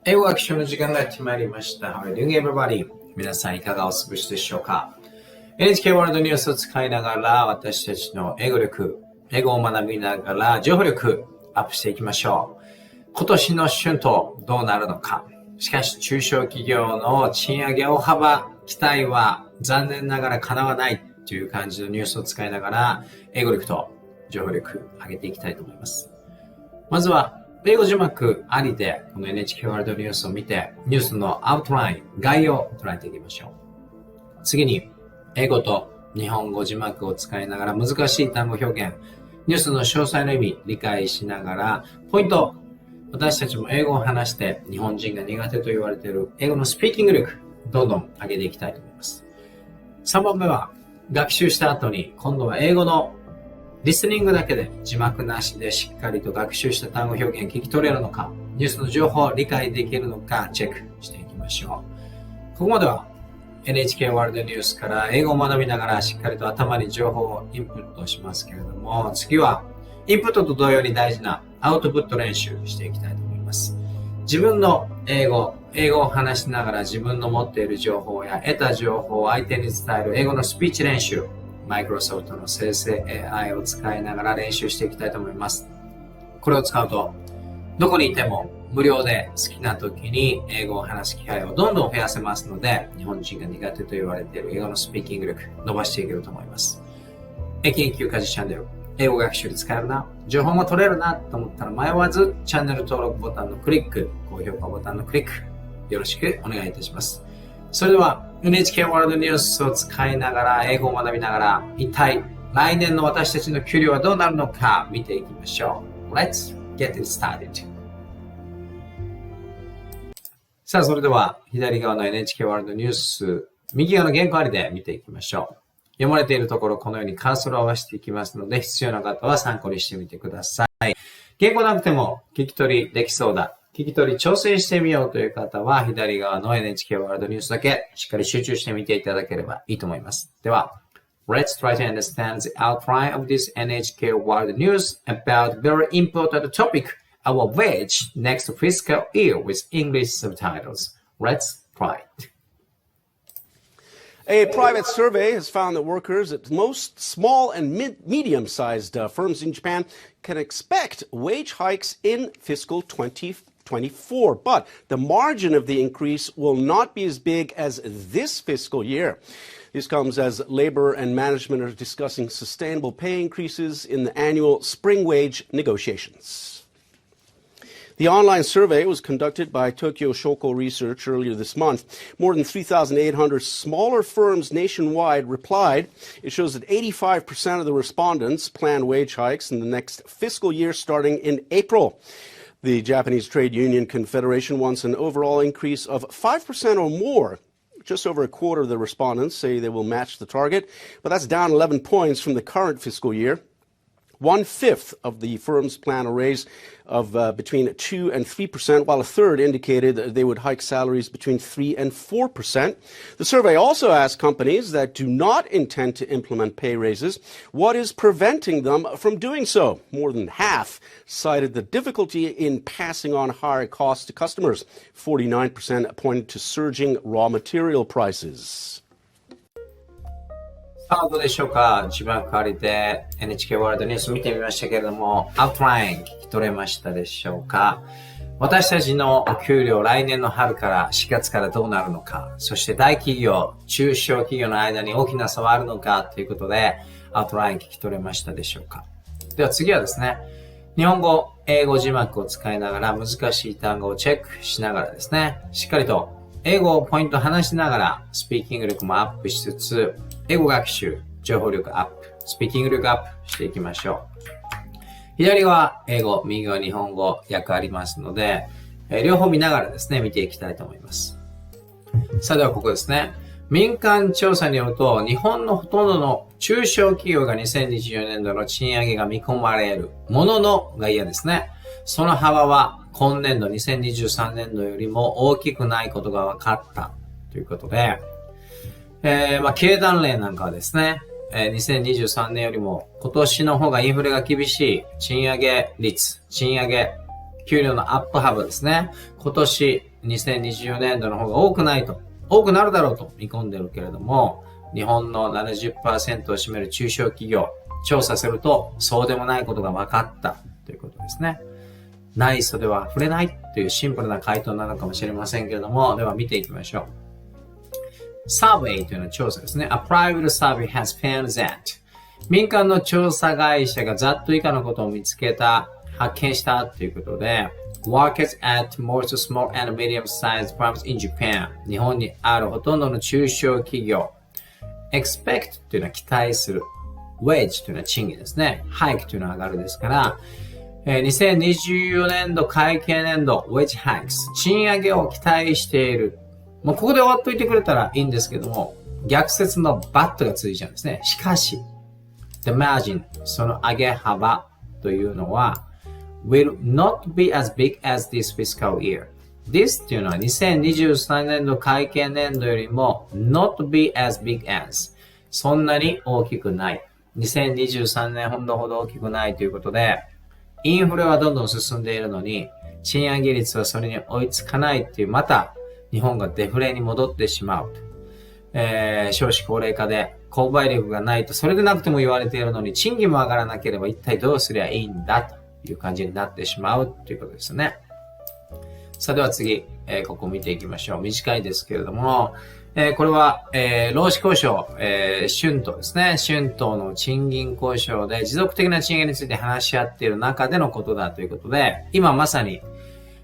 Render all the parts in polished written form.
英語学習の時間がやってまいりました。How are you doing, everybody? 皆さんいかがお過ごしでしょうか？ NHK ワールドニュースを使いながら私たちの英語力、英語を学びながら情報力アップしていきましょう。今年の春闘どうなるのか。しかし中小企業の賃上げ大幅期待は残念ながら叶わないという感じのニュースを使いながら英語力と情報力上げていきたいと思います。まずは英語字幕ありでこの NHK ワールドニュースを見てニュースのアウトライン、概要を捉えていきましょう。次に英語と日本語字幕を使いながら難しい単語表現、ニュースの詳細の意味理解しながらポイント、私たちも英語を話して日本人が苦手と言われている英語のスピーキング力どんどん上げていきたいと思います。3番目は学習した後に今度は英語のリスニングだけで字幕なしでしっかりと学習した単語表現聞き取れるのか、ニュースの情報を理解できるのかチェックしていきましょう。ここまでは NHK ワールドニュースから英語を学びながらしっかりと頭に情報をインプットしますけれども、次はインプットと同様に大事なアウトプット練習していきたいと思います。自分の英語を話しながら自分の持っている情報や得た情報を相手に伝える英語のスピーチ練習、マイクロソフトの生成 AI を使いながら練習していきたいと思います。これを使うとどこにいても無料で好きな時に英語を話す機会をどんどん増やせますので、日本人が苦手と言われている英語のスピーキング力伸ばしていけると思います。英検1級家事チャンネル、英語学習で使えるな、情報も取れるなと思ったら迷わずチャンネル登録ボタンのクリック、高評価ボタンのクリックよろしくお願いいたします。それでは NHK ワールドニュースを使いながら英語を学びながら一体来年の私たちの給料はどうなるのか見ていきましょう。 Let's get it started。 さあそれでは左側の NHK ワールドニュース右側の原稿ありで見ていきましょう。読まれているところこのようにカーソルを合わせていきますので必要な方は参考にしてみてください。原稿なくても聞き取りできそうだ、聞き取り挑戦してみようという方は左側の NHK ワールドニュースだけしっかり集中してみていただければいいと思います。では Let's try to understand the outline of this NHK World News about very important topic, our wage next fiscal year with English subtitles. Let's try it. A private survey has found that workers at most small and medium-sized firms in Japan can expect wage hikes in fiscal 2024, but the margin of the increase will not be as big as this fiscal year. This comes as labor and management are discussing sustainable pay increases in the annual spring wage negotiations. The online survey was conducted by Tokyo Shoko Research earlier this month. More than 3,800 smaller firms nationwide replied. It shows that 85% of the respondents plan wage hikes in the next fiscal year starting in April. The Japanese Trade Union Confederation wants an overall increase of 5% or more. Just over a quarter of the respondents say they will match the target, but that's down 11 points from the current fiscal year. 1/5 of the firms plan a raise of between 2 and 3%, while a third indicated that they would hike salaries between 3 and 4%. The survey also asked companies that do not intend to implement pay raises what is preventing them from doing so. More than half cited the difficulty in passing on higher costs to customers. 49% pointed to surging raw material prices. さあどうでしょうか。字幕ありで NHK ワールドニュース見てみましたけれども、アウトライン聞き取れましたでしょうか。私たちのお給料来年の春から4月からどうなるのか、そして大企業、中小企業の間に大きな差はあるのかということでアウトライン聞き取れましたでしょうか。では次はですね、日本語、英語字幕を使いながら難しい単語をチェックしながらですね、しっかりと英語をポイント話しながらスピーキング力もアップしつつ、英語学習、情報力アップ、スピーキング力アップしていきましょう。左側英語、右側日本語、訳ありますので、両方見ながらですね、見ていきたいと思います。さあではここですね。民間調査によると、日本のほとんどの中小企業が2024年度の賃上げが見込まれるもののが嫌ですね。その幅は今年度2023年度よりも大きくないことが分かったということで、経団連なんかはですね、2023年よりも今年の方がインフレが厳しい賃上げ率、賃上げ給料のアップ幅ですね。今年2024年度の方が多くなるだろうと見込んでるけれども、日本の 70% を占める中小企業、調査するとそうでもないことが分かったということですね。ない袖は触れないというシンプルな回答なのかもしれませんけれども、では見ていきましょう。サーベイというのは調査ですね。A private survey has found that 民間の調査会社がざっと以下のことを発見したということで、Workers at most small and medium-sized firms in Japan 日本にあるほとんどの中小企業expect というのは期待する wage というのは賃金ですね hike というのは上がるですから2024年度会計年度 wage hikes 賃上げを期待しているもうここで終わっといてくれたらいいんですけども逆説の but がついちゃうんですねしかし the margin その上げ幅というのはwill not be as big as this fiscal year. This っていうのは2023年度会計年度よりも not be as big as そんなに大きくない。2023年ほど大きくないということで、インフレはどんどん進んでいるのに、賃上げ率はそれに追いつかないっていう、また日本がデフレに戻ってしまう。少子高齢化で購買力がないとそれでなくても言われているのに、賃金も上がらなければ一体どうすりゃいいんだと。いう感じになってしまうということですね。さあでは次、ここ見ていきましょう。短いですけれども、これは、労使交渉、春闘ですね。春闘の賃金交渉で持続的な賃上げについて話し合っている中でのことだということで、今まさに、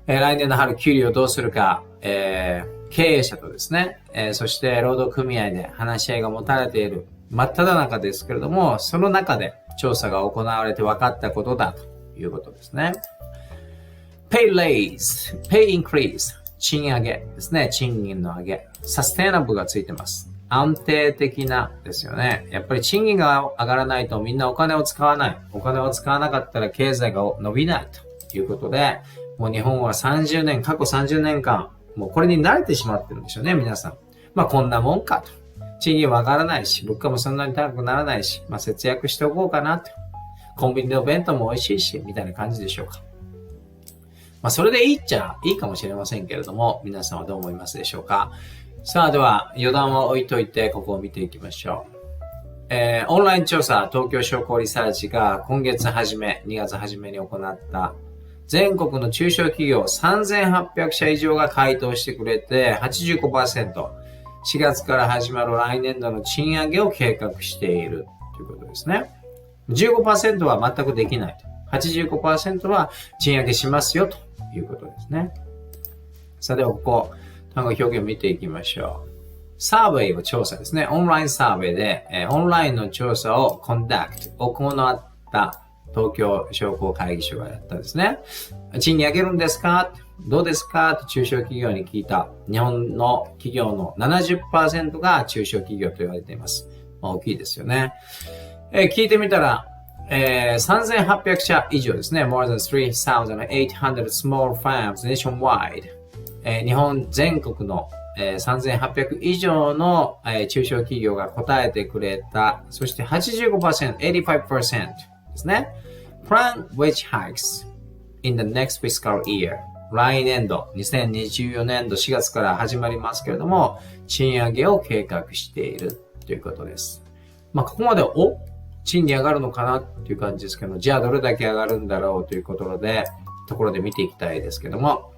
来年の春給料をどうするか、経営者とですね、そして労働組合で話し合いが持たれている真っ只中ですけれども、その中で調査が行われて分かったことだと。いうことですね。pay raise, pay increase, 賃上げですね。賃金の上げ。sustainable がついてます。安定的なですよね。やっぱり賃金が上がらないとみんなお金を使わない。お金を使わなかったら経済が伸びないということで、もう日本は過去30年間、もうこれに慣れてしまってるんでしょうね、皆さん。まあこんなもんかと。賃金は上がらないし、物価もそんなに高くならないし、まあ節約しておこうかなと。コンビニの弁当も美味しいし、みたいな感じでしょうか。まあ、それでいいっちゃいいかもしれませんけれども、皆さんはどう思いますでしょうか。さあ、では、余談を置いといて、ここを見ていきましょう。オンライン調査、東京商工リサーチが今月2月初めに行った全国の中小企業3800社以上が回答してくれて 85%、4月から始まる来年度の賃上げを計画しているということですね。15% は全くできない。85% は賃上げしますよということですね。さあではここ、単語表現を見ていきましょう。サーベイは調査ですね。オンラインサーベイで、オンラインの調査を行った東京商工会議所がやったんですね。賃金上げるんですかどうですかと中小企業に聞いた。日本の企業の 70% が中小企業と言われています。まあ、大きいですよね。聞いてみたら、3800社以上ですね。more than 3,800 small firms nationwide。日本全国の、3800以上の、中小企業が答えてくれた。そして 85%、85% ですね。plan wage hikes in the next fiscal year。来年度、2024年度4月から始まりますけれども、賃上げを計画しているということです。まあ、ここまで賃金上がるのかなっていう感じですけど、じゃあどれだけ上がるんだろうというところで見ていきたいですけども、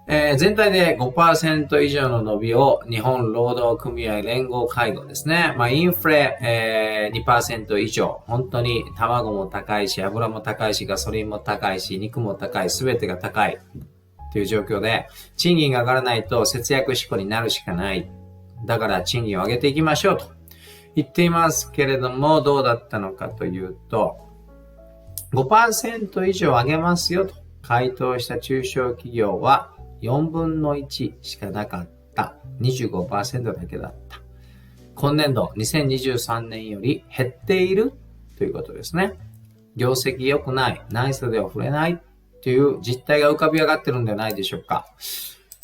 全体で 5% 以上の伸びを日本労働組合連合会合ですね。まあ、インフレ、2% 以上、本当に卵も高いし、油も高いし、ガソリンも高いし、肉も高い、すべてが高いという状況で、賃金が上がらないと節約志向になるしかない。だから賃金を上げていきましょうと。言っていますけれども、どうだったのかというと、5% 以上上げますよと回答した中小企業は4分の1しかなかった。25% だけだった。今年度2023年より減っているということですね。業績良くない、ない袖を振れないという実態が浮かび上がってるんではないでしょうか。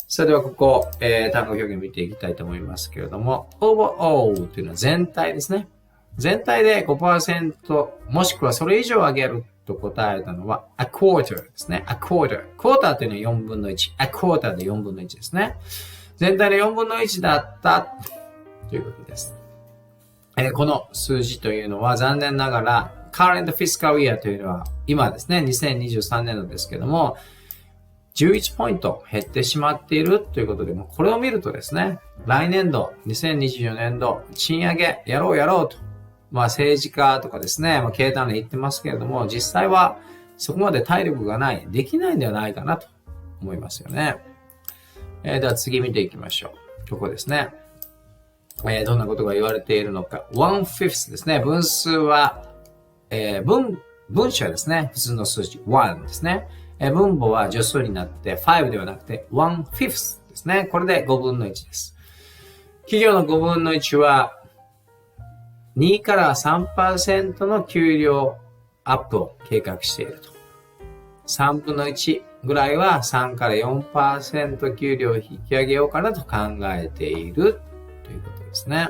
それではここ、単語表現見ていきたいと思いますけれども、overall というのは全体ですね。全体で 5% もしくはそれ以上上げると答えたのは a quarter ですね。a quarter。クォーターというのは4分の1。a quarter で4分の1ですね。全体の4分の1だったということです。この数字というのは残念ながら current fiscal year というのは今ですね、2023年度ですけども、11ポイント減ってしまっているということで、もこれを見るとですね、来年度、2024年度、賃上げやろうと、政治家とかですね、経団連言ってますけれども、実際はそこまで体力がない、できないんではないかなと思いますよね。では次見ていきましょう。ここですね。どんなことが言われているのか。1/5 ですね。分数は、分子はですね、普通の数字、1ですね。分母は助数になって5ではなくて 1/5 ですね。これで5分の1です。企業の5分の1は2から 3% の給料アップを計画していると。3分の1ぐらいは3から 4% 給料を引き上げようかなと考えているということですね。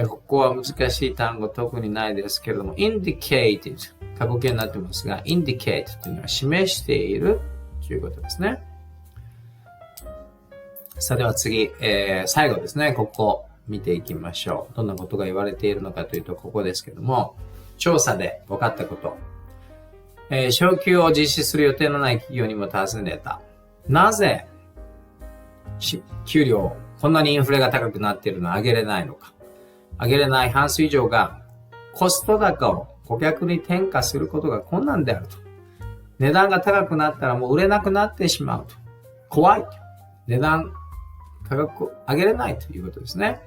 ここは難しい単語特にないですけれども indicate過去形になってますが indicate というのは示しているということですね。さあでは次、最後ですね。ここ見ていきましょう。どんなことが言われているのかというとここですけども、調査で分かったこと、昇給を実施する予定のない企業にも尋ねた。なぜ給料こんなにインフレが高くなっているのを上げれないのか。上げれない半数以上がコスト高を顧客に転嫁することが困難であると。値段が高くなったらもう売れなくなってしまうと。怖いと。値段価格を上げれないということですね。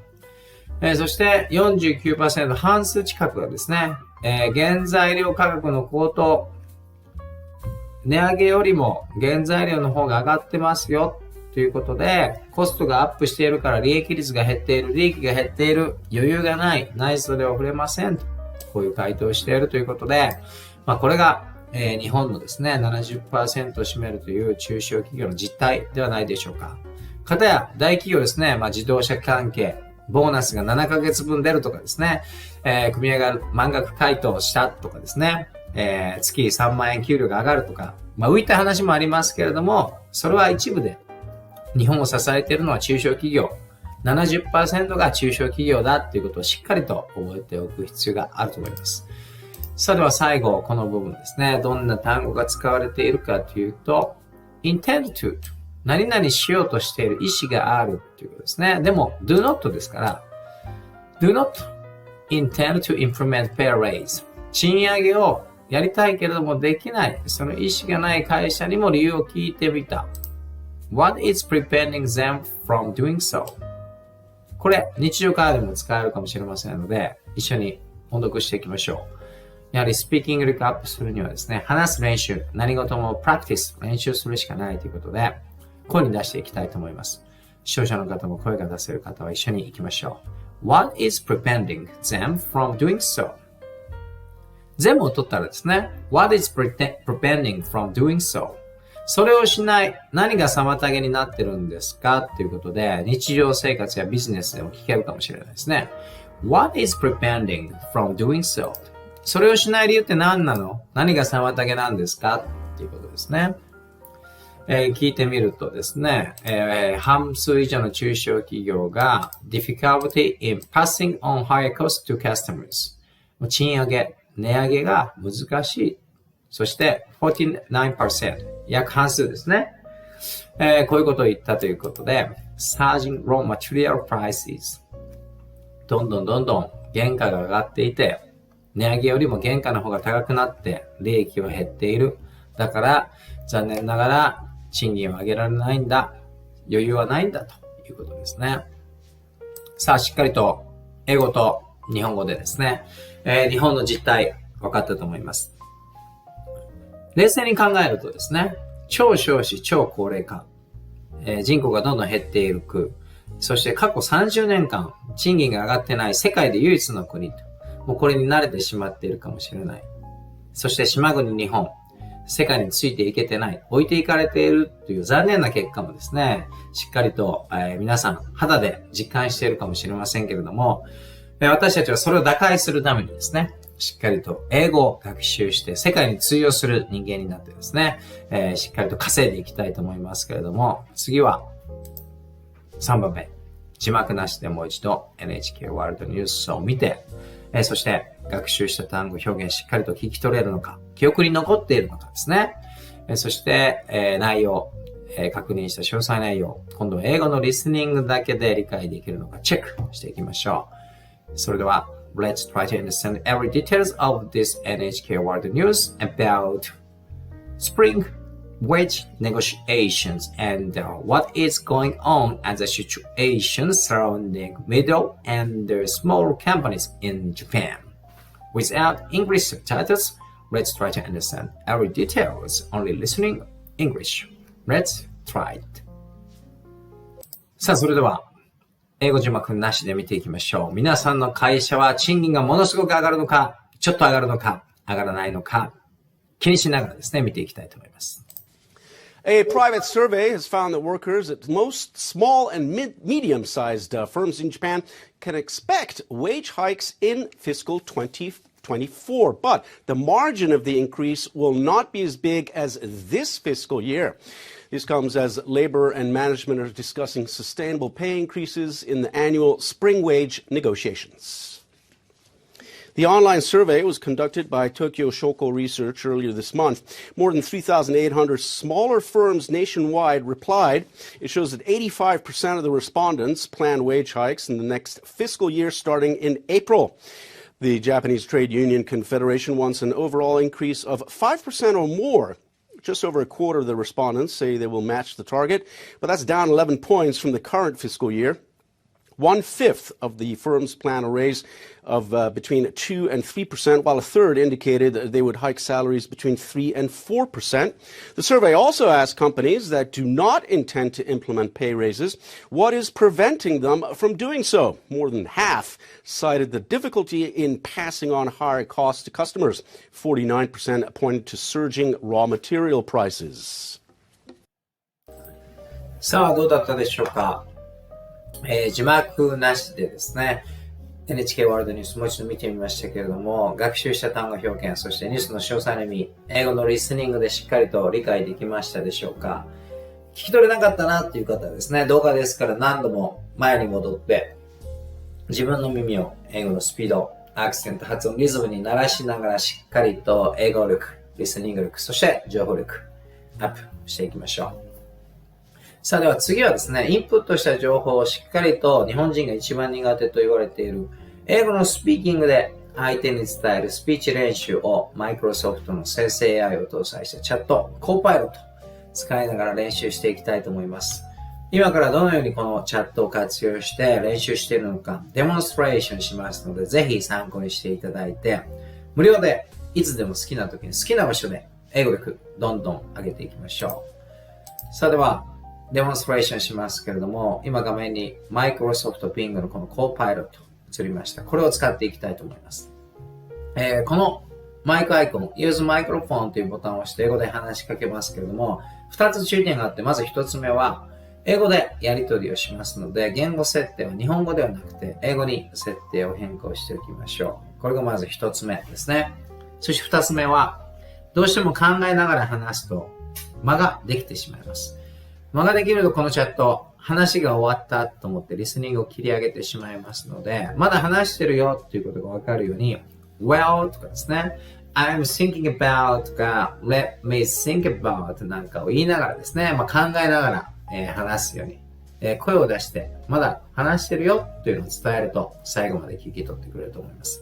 そして 49% 半数近くがですね、原材料価格の高騰、値上げよりも原材料の方が上がってますよということで、コストがアップしているから利益率が減っている、利益が減っている、余裕がない、ない袖は振れませんと、こういう回答をしているということで、これが、日本のですね、70% を占めるという中小企業の実態ではないでしょうか。かたや大企業ですね、自動車関係、ボーナスが7ヶ月分出るとかですね、組合が満額回答したとかですね、月3万円給料が上がるとか、浮いた話もありますけれども、それは一部で、日本を支えているのは中小企業。70% が中小企業だということをしっかりと覚えておく必要があると思います。さあでは最後、この部分ですね。どんな単語が使われているかというと、intend to。何々しようとしている意思があるということですね。でも、do not ですから、do not intend to implement pay raise。賃上げをやりたいけれどもできない。その意思がない会社にも理由を聞いてみた。What is preventing them from doing so? これ、日常会話でも使えるかもしれませんので、一緒に音読していきましょう。やはりスピーキング力アップするにはですね、話す練習、何事もプラクティス、練習するしかないということで、声に出していきたいと思います。視聴者の方も声が出せる方は一緒に行きましょう。What is preventing them from doing so? 全部を取ったらですね、What is preventing from doing so? それをしない、何が妨げになってるんですかということで、日常生活やビジネスでも聞けるかもしれないですね。What is preventing from doing so? それをしない理由って何なの？何が妨げなんですかということですね。聞いてみるとですね、半数以上の中小企業が difficulty in passing on higher cost to customers 賃上げ、値上げが難しい。そして 49%、約半数ですね。こういうことを言ったということで、surging raw material prices どんどん原価が上がっていて、値上げよりも原価の方が高くなって利益は減っている。だから残念ながら賃金を上げられないんだ。余裕はないんだということですね。さあ、しっかりと英語と日本語でですね、日本の実態分かったと思います。冷静に考えるとですね、超少子、超高齢化、人口がどんどん減っている国、そして過去30年間賃金が上がってない世界で唯一の国と、もうこれに慣れてしまっているかもしれない。そして島国日本、世界についていけてない、置いていかれているという残念な結果もですね、しっかりと、皆さん肌で実感しているかもしれませんけれども、私たちはそれを打開するためにですね、しっかりと英語を学習して世界に通用する人間になってですね、しっかりと稼いでいきたいと思いますけれども、次は3番目。字幕なしでもう一度 NHK ワールドニュースを見て、そして学習した単語表現しっかりと聞き取れるのか、記憶に残っているのかですね。そして、内容、確認した詳細内容、今度は英語のリスニングだけで理解できるのかチェックしていきましょう。それでは、Let's try to understand every details of this NHK World News about spring wage negotiations and what is going on as a situation surrounding middle and small companies in Japan. Without English subtitles, let's try to understand every details only listening English. Let's try it. さあ、それでは英語字幕なしで見ていきましょう。皆さんの会社は賃金がものすごく上がるのか、ちょっと上がるのか、上がらないのか、気にしながらですね、見ていきたいと思います。A private survey has found that workers at most small and medium-sized firms in Japan can expect wage hikes in fiscal 2024, but the margin of the increase will not be as big as this fiscal year. This comes as labor and management are discussing sustainable pay increases in the annual spring wage negotiations. The online survey was conducted by Tokyo Shoko Research earlier this month. More than 3,800 smaller firms nationwide replied. It shows that 85% of the respondents plan wage hikes in the next fiscal year starting in April. The Japanese Trade Union Confederation wants an overall increase of 5% or more. Just over a quarter of the respondents say they will match the target, but that's down 11 points from the current fiscal year. 1/5 of the firms plan a raise of between 2 and 3%, while a third indicated that they would hike salaries between 3 and 4%. The survey also asked companies that do not intend to implement pay raises what is preventing them from doing so. More than half cited the difficulty in passing on higher costs to customers. 49% pointed to surging raw material prices. さあ、どうだったでしょうか。字幕なしでですね、NHK ワールドニュースもう一度見てみましたけれども、学習した単語表現、そしてニュースの詳細の意味、英語のリスニングでしっかりと理解できましたでしょうか。聞き取れなかったなっていう方はですね、動画ですから何度も前に戻って、自分の耳を英語のスピード、アクセント、発音、リズムに慣らしながらしっかりと英語力、リスニング力、そして情報力、アップしていきましょう。さあでは次はですね、インプットした情報をしっかりと日本人が一番苦手と言われている英語のスピーキングで相手に伝えるスピーチ練習をマイクロソフトの生成 AI を搭載したチャット、コーパイロット使いながら練習していきたいと思います。今からどのようにこのチャットを活用して練習しているのかデモンストレーションしますので、ぜひ参考にしていただいて、無料でいつでも好きな時に好きな場所で英語力どんどん上げていきましょう。さあでは、デモンストレーションしますけれども、今画面に Microsoft Bing のこの Copilot 映りました。これを使っていきたいと思います。このマイクアイコン、Use Microphone というボタンを押して英語で話しかけますけれども、2つ注意点があって、まず1つ目は、英語でやり取りをしますので、言語設定は日本語ではなくて、英語に設定を変更しておきましょう。これがまず1つ目ですね。そして2つ目は、どうしても考えながら話すと間ができてしまいます。間ができるとこのチャット、話が終わったと思ってリスニングを切り上げてしまいますので、まだ話してるよっていうことがわかるように、well とかですね、I'm thinking about とか、let me think about なんかを言いながらですね、考えながら、話すように、声を出して、まだ話してるよというのを伝えると、最後まで聞き取ってくれると思います。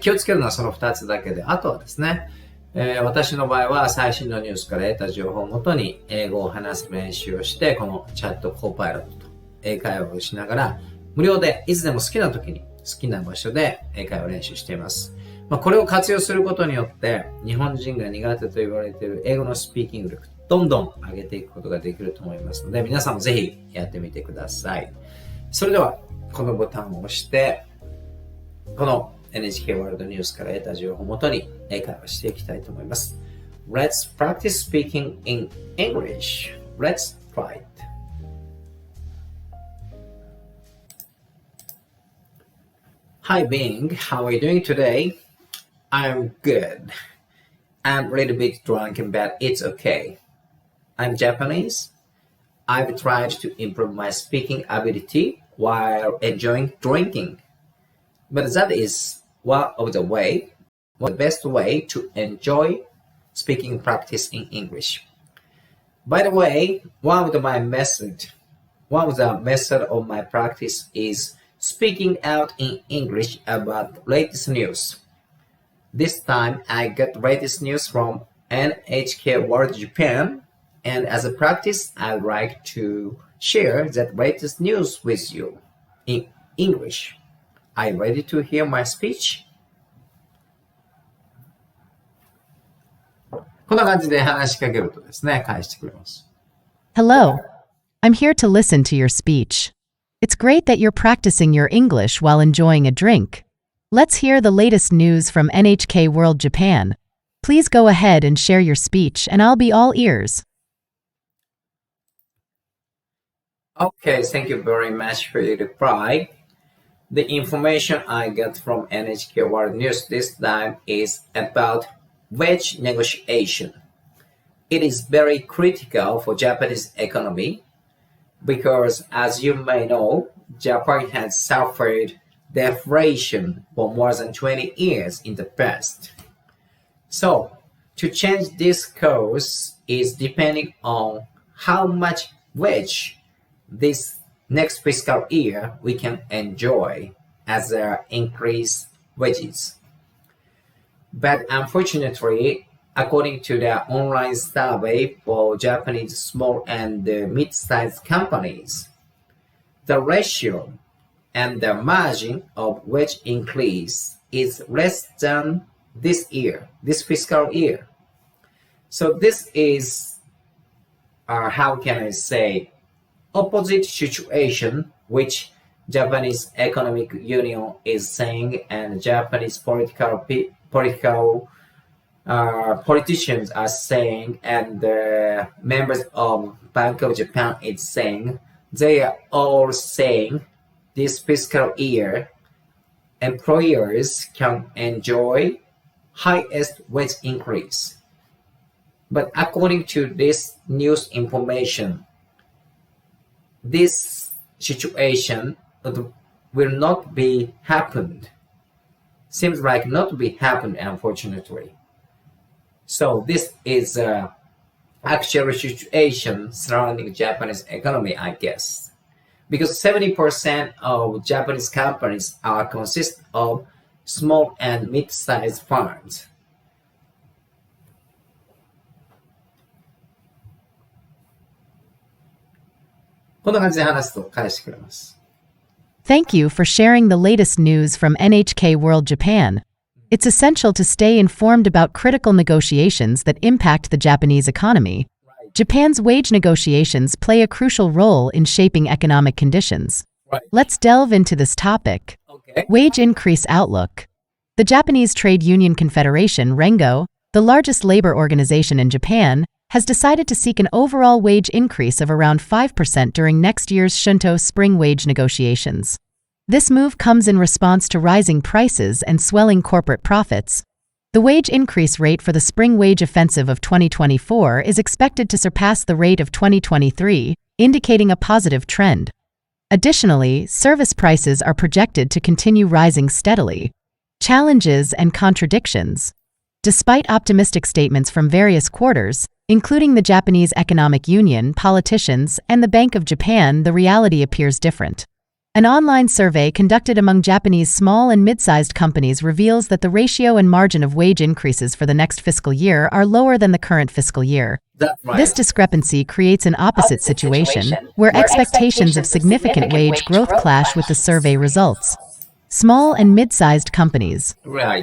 気をつけるのはその2つだけで、あとはですね、私の場合は最新のニュースから得た情報をもとに英語を話す練習をして、このチャットコーパイロットと英会話をしながら、無料でいつでも好きな時に好きな場所で英会話を練習しています。これを活用することによって、日本人が苦手と言われている英語のスピーキング力、どんどん上げていくことができると思いますので、皆さんもぜひやってみてください。それでは、このボタンを押して、このNHK ワールドニュースから得た情報をもとに英会話していきたいと思います。Let's practice speaking in English. Let's try it. Hi Bing, how are you doing today? I'm good. I'm a little bit drunk, but it's okay. I'm Japanese. I've tried to improve my speaking ability while enjoying drinking. But that is one of the best way to enjoy speaking practice in English. By the way, one of the method of my practice is speaking out in English about latest news. This time I got latest news from NHK World Japan, and as a practice I'd like to share that latest news with you in English. Are you ready to hear my speech? こんな感じで話しかけるとですね、返してくれます。Hello. I'm here to listen to your speech. It's great that you're practicing your English while enjoying a drink. Let's hear the latest news from NHK World Japan. Please go ahead and share your speech, and I'll be all ears. Okay, thank you very much for your reply. The information I got from NHK World News this time is about wage negotiation. It is very critical for Japanese economy because, as you may know, Japan has suffered deflation for more than 20 years in the past. So, to change this course is depending on how much wage this next fiscal year we can enjoy as increased wages. But unfortunately, according to the online survey for Japanese small and mid-sized companies, the ratio and the margin of wage increase is less than this fiscal year. So this is, how can I say, opposite situation which Japanese Economic Union is saying and Japanese politicians are saying, and the members of Bank of Japan is saying. They are all saying this fiscal year employers can enjoy highest wage increase. But according to this news information, this situation will not be happened. Seems like not to be happened, unfortunately. So this is actual situation surrounding Japanese economy, I guess. Because 70% of Japanese companies consist of small and mid-sized firms. こんな感じで話すと返してくれます。Thank you for sharing the latest news from NHK World Japan. It's essential to stay informed about critical negotiations that impact the Japanese economy. Japan's wage negotiations play a crucial role in shaping economic conditions. Let's delve into this topic. Wage increase outlook. The Japanese Trade Union Confederation, Rengo, the largest labor organization in Japan, has decided to seek an overall wage increase of around 5% during next year's Shunto spring wage negotiations. This move comes in response to rising prices and swelling corporate profits. The wage increase rate for the spring wage offensive of 2024 is expected to surpass the rate of 2023, indicating a positive trend. Additionally, service prices are projected to continue rising steadily. Challenges and contradictions. Despite optimistic statements from various quarters, including the Japanese Economic Union, politicians, and the Bank of Japan, the reality appears different. An online survey conducted among Japanese small and mid-sized companies reveals that the ratio and margin of wage increases for the next fiscal year are lower than the current fiscal year. This discrepancy creates an opposite situation, where expectations of significant wage growth clash with the survey results. Small and mid-sized companies.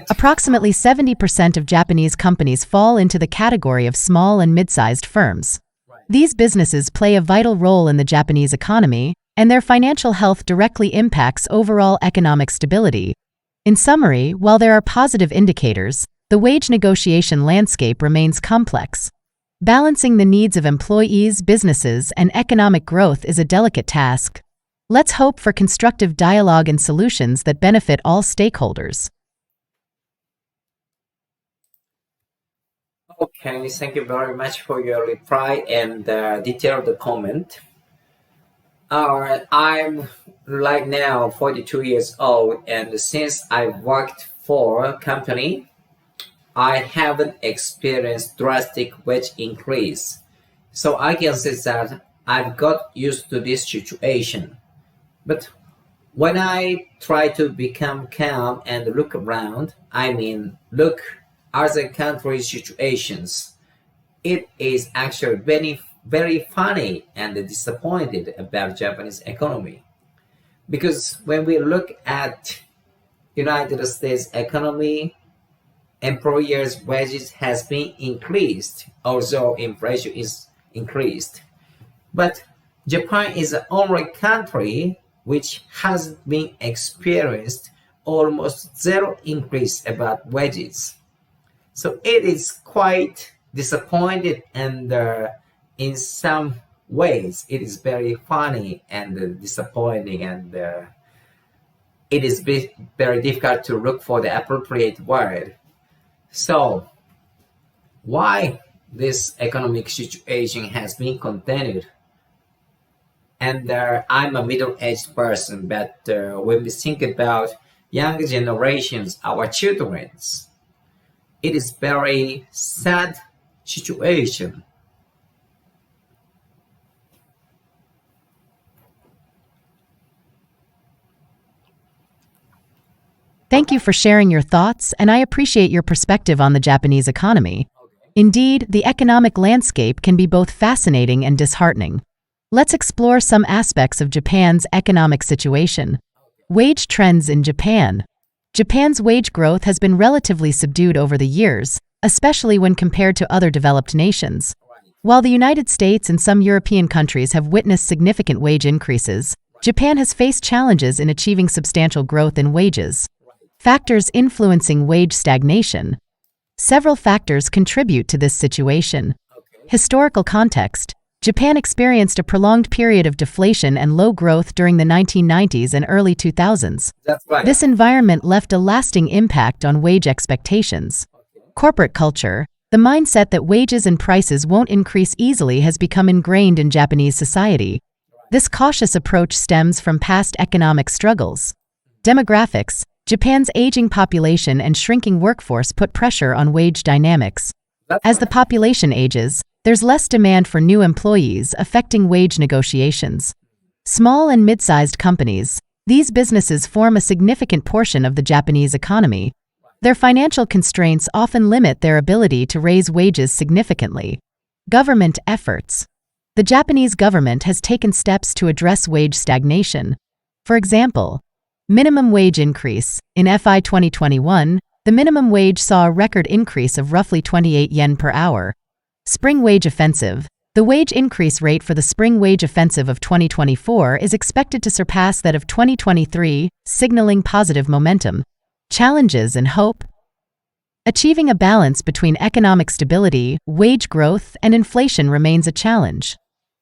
Approximately 70% of Japanese companies fall into the category of small and mid-sized firms. These businesses play a vital role in the Japanese economy, and their financial health directly impacts overall economic stability. In summary, while there are positive indicators, the wage negotiation landscape remains complex. Balancing the needs of employees, businesses, and economic growth is a delicate task. Let's hope for constructive dialogue and solutions that benefit all stakeholders. Okay, thank you very much for your reply and detailed comment. I'm right now 42 years old, and since I worked for a company, I haven't experienced drastic wage increase. So I can say that I've got used to this situation. But when I try to become calm and look around, look other countries' situations, it is actually very funny and disappointed about Japanese economy. Because when we look at United States economy, employers' wages has been increased, although inflation is increased. But Japan is the only country which has been experienced almost zero increase about wages. So it is quite disappointed, and in some ways it is very funny and disappointing, and it is very difficult to look for the appropriate word. So why this economic situation has been continued? And I'm a middle-aged person, but when we think about younger generations, our children's, it is very sad situation. Thank you for sharing your thoughts, and I appreciate your perspective on the Japanese economy. Indeed, the economic landscape can be both fascinating and disheartening. Let's explore some aspects of Japan's economic situation. Wage trends in Japan. Japan's wage growth has been relatively subdued over the years, especially when compared to other developed nations. While the United States and some European countries have witnessed significant wage increases, Japan has faced challenges in achieving substantial growth in wages. Factors influencing wage stagnation. Several factors contribute to this situation. Historical context. Japan experienced a prolonged period of deflation and low growth during the 1990s and early 2000s. That's right. This environment left a lasting impact on wage expectations. Corporate culture. The mindset that wages and prices won't increase easily has become ingrained in Japanese society. This cautious approach stems from past economic struggles. Demographics. Japan's aging population and shrinking workforce put pressure on wage dynamics. As the population ages, there's less demand for new employees, affecting wage negotiations. Small and mid-sized companies. These businesses form a significant portion of the Japanese economy. Their financial constraints often limit their ability to raise wages significantly. Government efforts. The Japanese government has taken steps to address wage stagnation. For example, minimum wage increase. In FY 2021, the minimum wage saw a record increase of roughly 28 yen per hour. Spring wage offensive. The wage increase rate for the spring wage offensive of 2024 is expected to surpass that of 2023, signaling positive momentum. Challenges and hope. Achieving a balance between economic stability, wage growth, and inflation remains a challenge.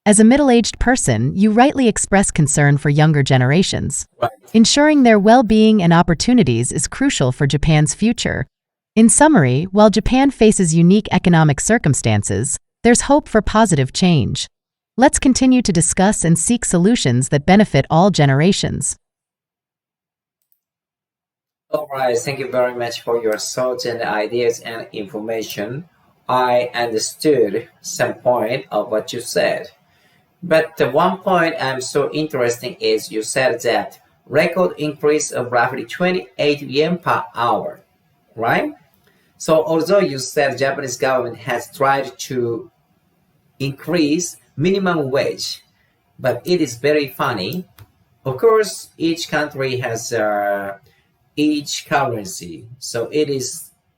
As a middle-aged person, you rightly express concern for younger generations. Ensuring their well-being and opportunities is crucial for Japan's future. In summary, while Japan faces unique economic circumstances, there's hope for positive change. Let's continue to discuss and seek solutions that benefit all generations. All right, thank you very much for your thoughts and ideas and information. I understood some point of what you said. But the one point I'm so interested is you said that record increase of roughly 28 yen per hour, right? So although you said Japanese government has tried to increase minimum wage, but it is very funny. Of course, each country has each currency, so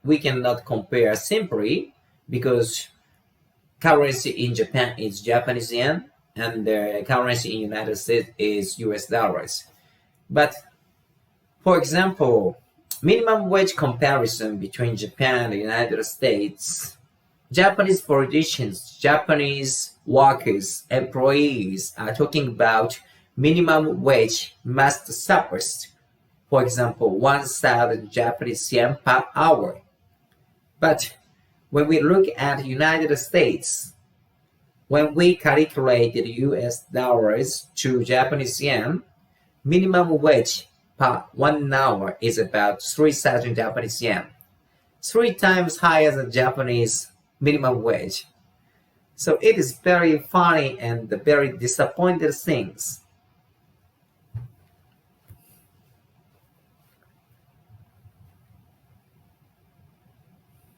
we cannot compare simply because currency in Japan is Japanese yen and the currency in United States is US dollars. But for example, minimum wage comparison between Japan and the United States, Japanese politicians, Japanese workers, employees are talking about minimum wage must surpass, for example, 1,000 Japanese yen per hour. But when we look at the United States, when we calculated US dollars to Japanese yen, minimum wage per 1 hour is about 3,000 Japanese yen, 3 times higher than Japanese minimum wage. So it is very funny and very disappointing things.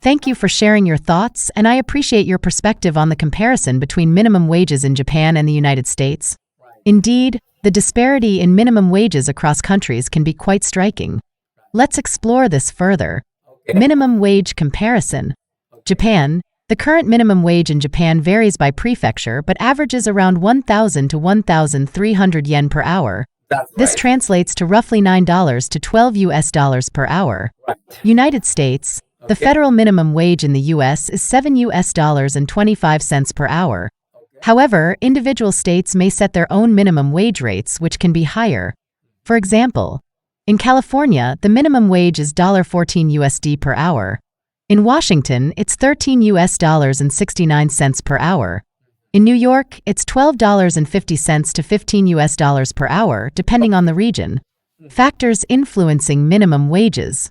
Thank you for sharing your thoughts, and I appreciate your perspective on the comparison between minimum wages in Japan and the United States. Indeed, the disparity in minimum wages across countries can be quite striking. Let's explore this further. Minimum wage comparison. Japan. The current minimum wage in Japan varies by prefecture but averages around 1,000 to 1,300 yen per hour. This translates to roughly $9 to $12 per hour. United States. The federal minimum wage in the U.S. is $7.25 per hour. However, individual states may set their own minimum wage rates, which can be higher. For example, in California, the minimum wage is $14 per hour. In Washington, it's $13.69 per hour. In New York, it's $12.50 to $15 per hour, depending on the region. Factors influencing minimum wages.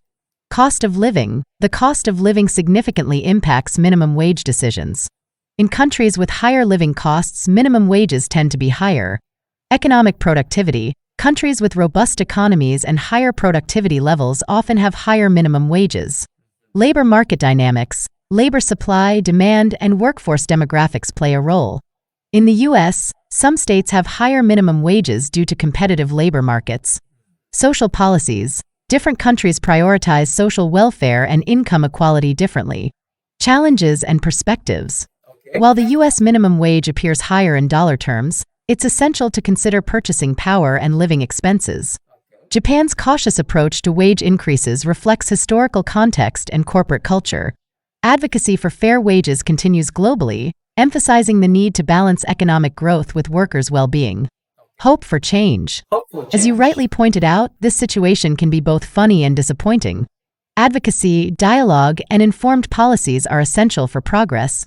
Cost of living. The cost of living significantly impacts minimum wage decisions. In countries with higher living costs, minimum wages tend to be higher. Economic productivity. Countries with robust economies and higher productivity levels often have higher minimum wages. Labor market dynamics. Labor supply, demand, and workforce demographics play a role. In the U.S., some states have higher minimum wages due to competitive labor markets. Social policies. Different countries prioritize social welfare and income equality differently. Challenges and perspectives. While the U.S. minimum wage appears higher in dollar terms, it's essential to consider purchasing power and living expenses. Japan's cautious approach to wage increases reflects historical context and corporate culture. Advocacy for fair wages continues globally, emphasizing the need to balance economic growth with workers' well-being. Hope for change. As you rightly pointed out, this situation can be both funny and disappointing. Advocacy, dialogue, and informed policies are essential for progress.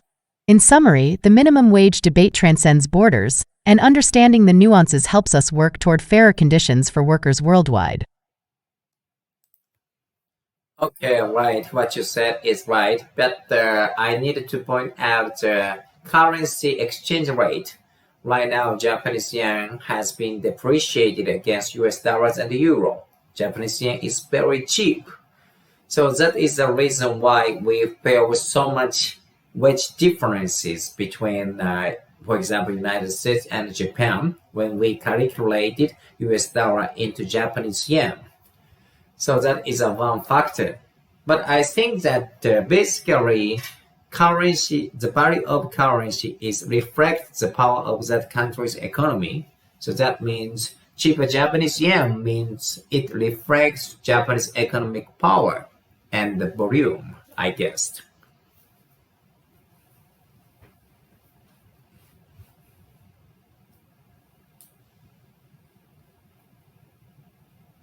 In summary, the minimum wage debate transcends borders, and understanding the nuances helps us work toward fairer conditions for workers worldwide. Okay, right. What you said is right, but I needed to point out the currency exchange rate. Right now, Japanese yen has been depreciated against US dollars and the euro. Japanese yen is very cheap. So that is the reason why we feel so much wage differences between, for example, United States and Japan when we calculated US dollar into Japanese yen. So that is one factor. But I think that basically currency, the value of currency reflects the power of that country's economy. So that means cheaper Japanese yen means it reflects Japanese economic power and the volume, I guess.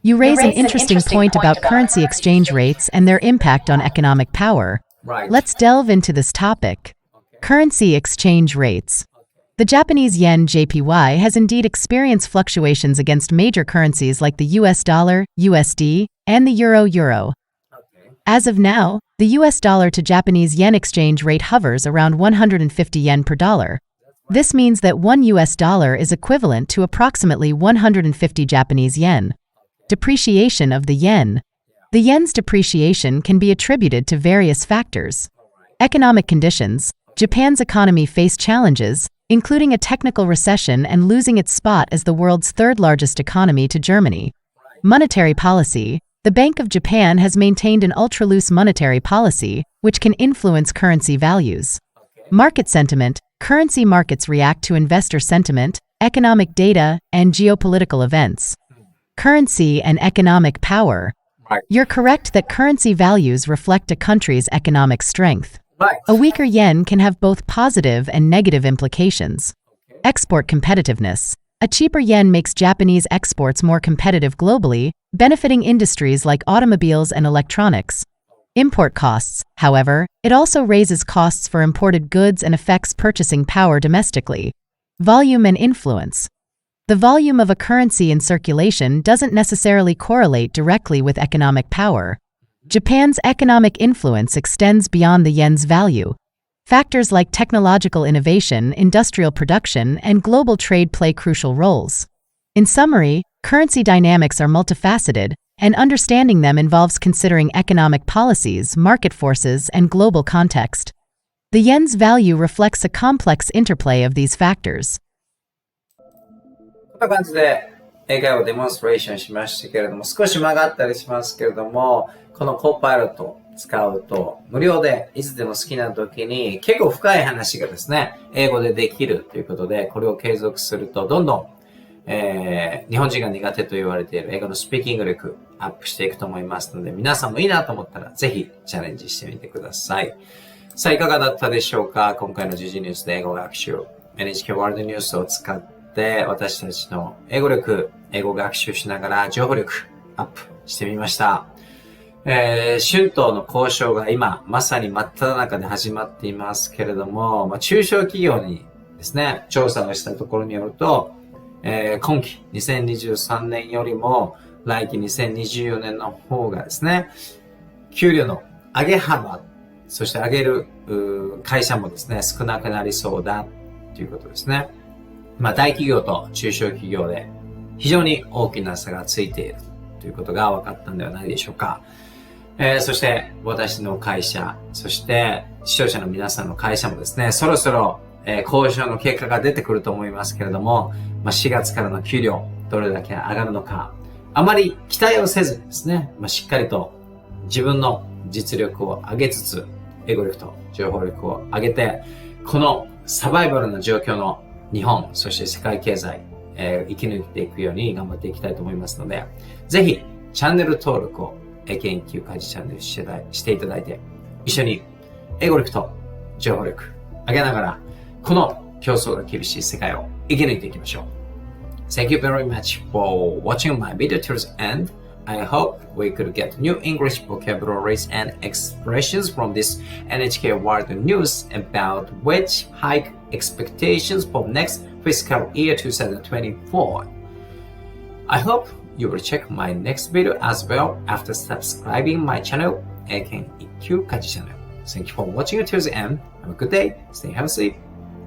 You raise an interesting point about currency exchange rates and their impact on economic power. Right. Let's delve into this topic. Currency exchange rates. The Japanese yen JPY has indeed experienced fluctuations against major currencies like the US dollar, USD, and the euro. As of now, the US dollar to Japanese yen exchange rate hovers around 150 yen per dollar. This means that $1 US is equivalent to approximately 150 Japanese yen. Depreciation of the yen. The yen's depreciation can be attributed to various factors. Economic conditions. Japan's economy faced challenges, including a technical recession and losing its spot as the world's third-largest economy to Germany. Monetary policy. The Bank of Japan has maintained an ultra-loose monetary policy, which can influence currency values. Market sentiment. Currency markets react to investor sentiment, economic data, and geopolitical events. Currency and economic power. You're correct that currency values reflect a country's economic strength. A weaker yen can have both positive and negative implications. Export competitiveness. A cheaper yen makes Japanese exports more competitive globally, benefiting industries like automobiles and electronics. Import costs, however, it also raises costs for imported goods and affects purchasing power domestically. Volume and influence. The volume of a currency in circulation doesn't necessarily correlate directly with economic power. Japan's economic influence extends beyond the yen's value. Factors like technological innovation, industrial production, and global trade play crucial roles. In summary, currency dynamics are multifaceted, and understanding them involves considering economic policies, market forces, and global context. The yen's value reflects a complex interplay of these factors. こんな感じで英会話をデモンストレーションしましたけれども、少し曲がったりしますけれども、このコーパイロットを使うと無料でいつでも好きな時に結構深い話がですね、英語でできるということで、これを継続するとどんどん日本人が苦手と言われている英語のスピーキング力アップしていくと思いますので、皆さんもいいなと思ったらぜひチャレンジしてみてください。さあ、いかがだったでしょうか？今回の時事ニュースで英語学習 NHK ワールドニュースを使って私たちの英語力、英語学習しながら情報力アップしてみました。春闘の交渉が今まさに真っ只中で始まっていますけれども、中小企業にですね、調査をしたところによると、今期2023年よりも来期2024年の方がですね、給料の上げ幅、そして上げる会社もですね、少なくなりそうだということですね。大企業と中小企業で非常に大きな差がついているということが分かったんではないでしょうか。そして私の会社、そして視聴者の皆さんの会社もですね、そろそろ交渉の結果が出てくると思いますけれども、4月からの給料どれだけ上がるのか、あまり期待をせずにですね、しっかりと自分の実力を上げつつ、英語力と情報力を上げて、このサバイバルな状況の日本、そして世界経済、生き抜いていくように頑張っていきたいと思いますので、ぜひチャンネル登録を研究家事チャンネルしていただいて、一緒に英語力と情報力上げながら、この競争が厳しい世界を生き抜いていきましょう。Thank you very much for watching my video till the end. I hope we could get new English vocabularies and expressions from this NHK World News about wage hike expectations for next fiscal year 2024. I hope you will check my next video as well after subscribing my channel, NHK Channel. Thank you for watching until the end. Have a good day. Stay healthy.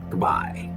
Goodbye.